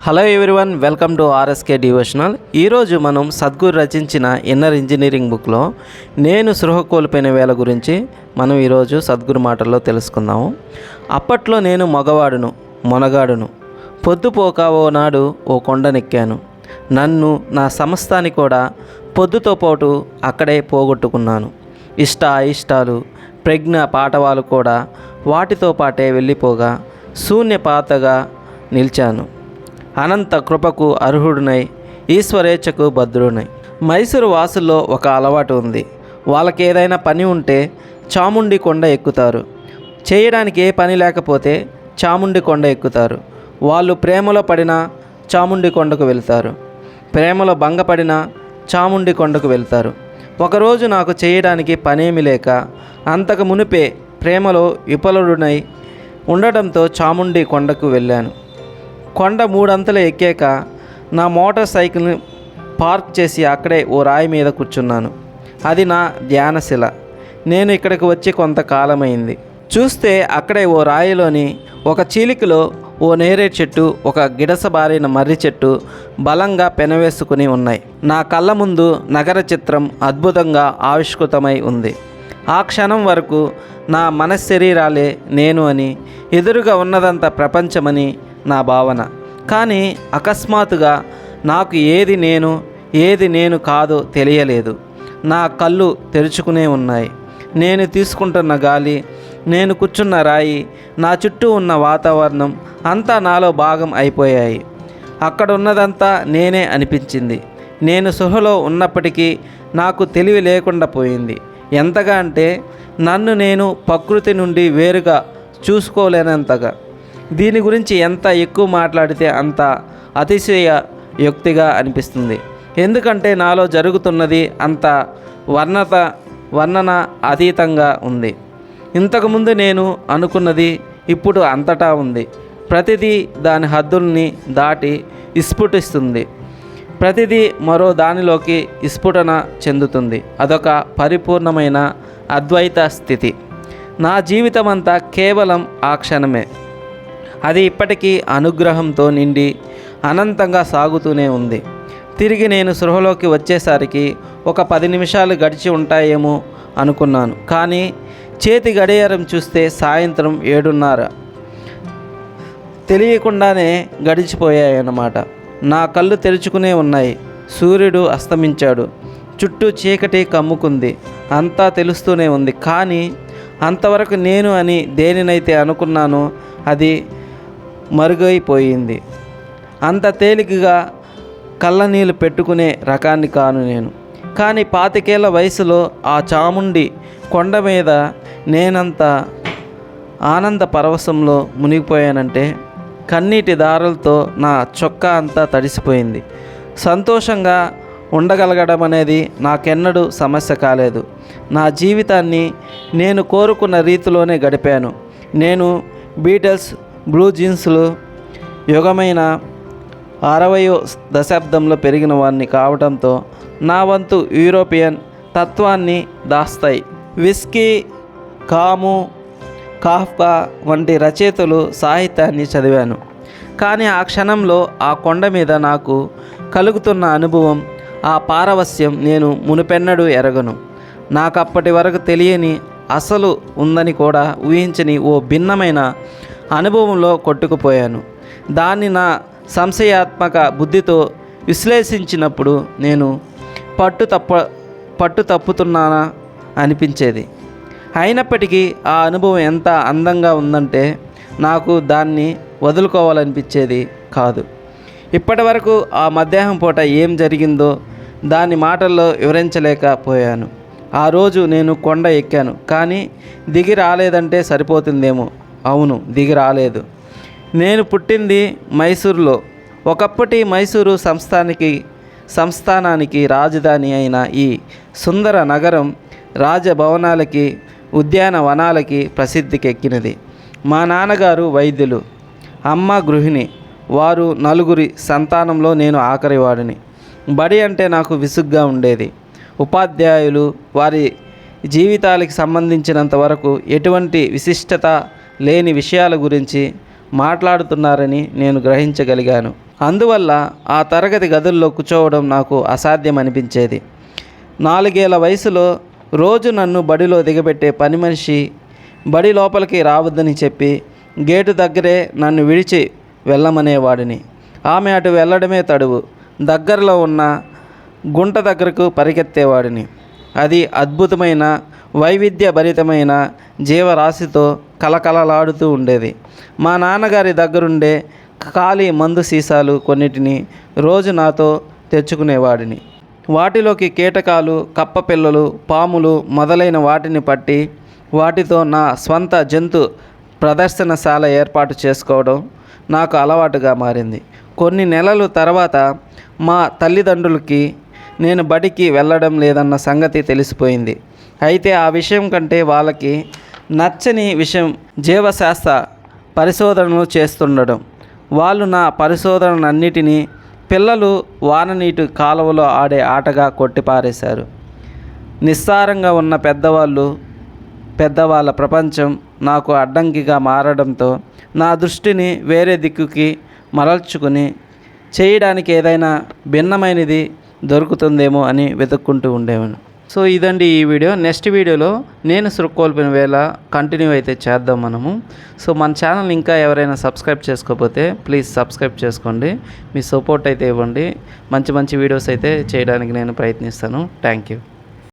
Hello everyone, welcome to RSK devotional. ఈరోజు మనం సద్గురు రచించిన ఇన్నర్ ఇంజనీరింగ్ బుక్లో నేను సృహ కోల్పోయిన వేళ గురించి మనం ఈరోజు సద్గురు మాటల్లో తెలుసుకుందాము. అప్పట్లో నేను మగవాడును మొనగాడును, పొద్దుపోక ఓ నాడు ఓ కొండనెక్కాను. నన్ను నా సమస్తాన్ని కూడా పొద్దుతో పాటు అక్కడే పోగొట్టుకున్నాను. ఇష్ట అయిష్టాలు ప్రజ్ఞ పాఠవాలు కూడా వాటితో పాటే వెళ్ళిపోగా శూన్యపాతగా నిలిచాను. అనంత కృపకు అర్హుడునై ఈశ్వరేచ్ఛకు భద్రునై. మైసూరు వాసుల్లో ఒక అలవాటు ఉంది. వాళ్ళకి ఏదైనా పని ఉంటే చాముండి కొండ ఎక్కుతారు. చేయడానికి ఏ పని లేకపోతే చాముండి కొండ ఎక్కుతారు. వాళ్ళు ప్రేమలో పడినా చాముండి కొండకు వెళ్తారు, ప్రేమలో భంగపడినా చాముండి కొండకు వెళ్తారు. ఒకరోజు నాకు చేయడానికి పనేమి లేక అంతకు మునిపే ప్రేమలో విఫలుడునై ఉండటంతో చాముండి కొండకు వెళ్ళాను. కొండ 3 అంతలు ఎక్కాక నా మోటార్ సైకిల్ని పార్క్ చేసి అక్కడే ఓ రాయి మీద కూర్చున్నాను. అది నా ధ్యానశిల. నేను ఇక్కడికి వచ్చి కొంతకాలమైంది. చూస్తే అక్కడే ఓ రాయిలోని ఒక చీలికలో ఓ నేరేడు చెట్టు, ఒక గిడసబారిన మర్రి చెట్టు బలంగా పెనవేసుకుని ఉన్నాయి. నా కళ్ళ ముందు నగర చిత్రం అద్భుతంగా ఆవిష్కృతమై ఉంది. ఆ క్షణం వరకు నా మనశ్శరీరాలే నేను అని, ఎదురుగా ఉన్నదంతా ప్రపంచమని నా భావన. కానీ అకస్మాత్తుగా నాకు ఏది నేను కాదో తెలియలేదు. నా కళ్ళు తెరుచుకునే ఉన్నాయి. నేను తీసుకుంటున్న గాలి, నేను కూర్చున్న రాయి, నా చుట్టూ ఉన్న వాతావరణం అంతా నాలో భాగం అయిపోయాయి. అక్కడ ఉన్నదంతా నేనే అనిపించింది. నేను సృహలో ఉన్నప్పటికీ నాకు తెలివి లేకుండా పోయింది. ఎంతగా అంటే నన్ను నేను ప్రకృతి నుండి వేరుగా చూసుకోలేనంతగా. దీని గురించి ఎంత ఎక్కువ మాట్లాడితే అంత అతిశయోక్తిగా అనిపిస్తుంది. ఎందుకంటే నాలో జరుగుతున్నది అంత వర్ణన అతీతంగా ఉంది. ఇంతకుముందు నేను అనుకున్నది ఇప్పుడు అంతటా ఉంది. ప్రతిదీ దాని హద్దుల్ని దాటి విస్ఫుటిస్తుంది. ప్రతిదీ మరో దానిలోకి విస్ఫుటన చెందుతుంది. అదొక పరిపూర్ణమైన అద్వైత స్థితి. నా జీవితం అంతా కేవలం ఆ క్షణమే. అది ఇప్పటికీ అనుగ్రహంతో నిండి అనంతంగా సాగుతూనే ఉంది. తిరిగి నేను సృహలోకి వచ్చేసరికి ఒక 10 నిమిషాలు గడిచి ఉంటాయేమో అనుకున్నాను. కానీ చేతి గడియారం చూస్తే సాయంత్రం 7:30 తెలియకుండానే గడిచిపోయాయన్నమాట. నా కళ్ళు తెరుచుకునే ఉన్నాయి. సూర్యుడు అస్తమించాడు. చుట్టూ చీకటి కమ్ముకుంది. అంతా తెలుస్తూనే ఉంది. కానీ అంతవరకు నేను అని దేనినైతే అనుకున్నానో అది మరుగైపోయింది. అంత తేలికగా కళ్ళనీళ్ళు పెట్టుకునే రకాన్ని కాను నేను. కానీ 25 ఏళ్ల వయసులో ఆ చాముండి కొండ మీద నేనంత ఆనంద పరవశంలో మునిగిపోయానంటే కన్నీటి దారులతో నా చొక్కా అంతా తడిసిపోయింది. సంతోషంగా ఉండగలగడం అనేది నాకెన్నడూ సమస్య కాలేదు. నా జీవితాన్ని నేను కోరుకున్న రీతిలోనే గడిపాను. నేను బీటల్స్, బ్లూ జీన్స్లు యుగమైన 60వ దశాబ్దంలో పెరిగిన వాడిని కావడంతో నా వంతు యూరోపియన్ తత్వాన్ని దాస్తాయి. విస్కీ, కాము, కాఫ్కా వంటి రచయితలు సాహిత్యాన్ని చదివాను. కానీ ఆ క్షణంలో ఆ కొండ మీద నాకు కలుగుతున్న అనుభవం, ఆ పారవస్యం నేను మునుపెన్నడూ ఎరగను. నాకు అప్పటి వరకు తెలియని, అసలు ఉందని కూడా ఊహించని ఓ భిన్నమైన అనుభవంలో కొట్టుకుపోయాను. దాన్ని నా సంశయాత్మక బుద్ధితో విశ్లేషించినప్పుడు నేను పట్టు తప్పుతున్నానా అనిపించేది. అయినప్పటికీ ఆ అనుభవం ఎంత అందంగా ఉందంటే నాకు దాన్ని వదులుకోవాలనిపించేది కాదు. ఇప్పటి వరకు ఆ మధ్యాహ్నం పూట ఏం జరిగిందో దాన్ని మాటల్లో వివరించలేకపోయాను. ఆ రోజు నేను కొండ ఎక్కాను, కానీ దిగి రాలేదంటే సరిపోతుందేమో. అవును, దిగి రాలేదు. నేను పుట్టింది మైసూరులో. ఒకప్పటి మైసూరు సంస్థానానికి రాజధాని అయిన ఈ సుందర నగరం రాజభవనాలకి, ఉద్యానవనాలకి ప్రసిద్ధికెక్కినది. మా నాన్నగారు వైద్యులు, అమ్మ గృహిణి. వారు 4 సంతానంలో నేను ఆఖరివాడిని. బడి అంటే నాకు విసుగ్గా ఉండేది. ఉపాధ్యాయులు వారి జీవితాలకి సంబంధించినంత వరకు ఎటువంటి విశిష్టత లేని విషయాల గురించి మాట్లాడుతున్నారని నేను గ్రహించగలిగాను. అందువల్ల ఆ తరగతి గదుల్లో కూర్చోవడం నాకు అసాధ్యం అనిపించేది. 4 ఏళ్ల వయసులో రోజు నన్ను బడిలో దిగబెట్టే పని మనిషి బడి లోపలికి రావద్దని చెప్పి గేటు దగ్గరే నన్ను విడిచి వెళ్ళమనేవాడిని. ఆమె అటు వెళ్ళడమే తడువు. దగ్గరలో ఉన్న గుంట దగ్గరకు పరిగెత్తేవాడిని. అది అద్భుతమైన వైవిధ్యభరితమైన జీవరాశితో కలకలలాడుతూ ఉండేది. మా నాన్నగారి దగ్గరుండే ఖాళీ మందు సీసాలు కొన్నిటిని రోజు నాతో తెచ్చుకునేవాడిని. వాటిలోకి కీటకాలు, కప్పపిల్లలు, పాములు మొదలైన వాటిని పట్టి వాటితో నా స్వంత జంతు ప్రదర్శనశాల ఏర్పాటు చేసుకోవడం నాకు అలవాటుగా మారింది. కొన్ని నెలల తర్వాత మా తల్లిదండ్రులకి నేను బడికి వెళ్ళడం లేదన్న సంగతి తెలిసిపోయింది. అయితే ఆ విషయం కంటే వాళ్ళకి నచ్చని విషయం జీవశాస్త్ర పరిశోధనలు చేస్తుండడం. వాళ్ళు నా పరిశోధనలన్నిటినీ పిల్లలు వాననీటి కాలువలో ఆడే ఆటగా కొట్టిపారేశారు. నిస్సారంగా ఉన్న పెద్దవాళ్ళ ప్రపంచం నాకు అడ్డంకిగా మారడంతో నా దృష్టిని వేరే దిక్కుకి మరల్చుకుని చేయడానికి ఏదైనా భిన్నమైనది దొరుకుతుందేమో అని వెతుక్కుంటూ ఉండేవాను. సో ఇదండి ఈ వీడియో. నెక్స్ట్ వీడియోలో నేను సృహ కోల్పోయిన వేళ కంటిన్యూ అయితే చేద్దాం మనము. సో మన ఛానల్ ఇంకా ఎవరైనా సబ్స్క్రైబ్ చేసుకోకపోతే ప్లీజ్ సబ్స్క్రైబ్ చేసుకోండి. మీ సపోర్ట్ అయితే ఇవ్వండి. మంచి మంచి వీడియోస్ అయితే చేయడానికి నేను ప్రయత్నిస్తాను. Thank you.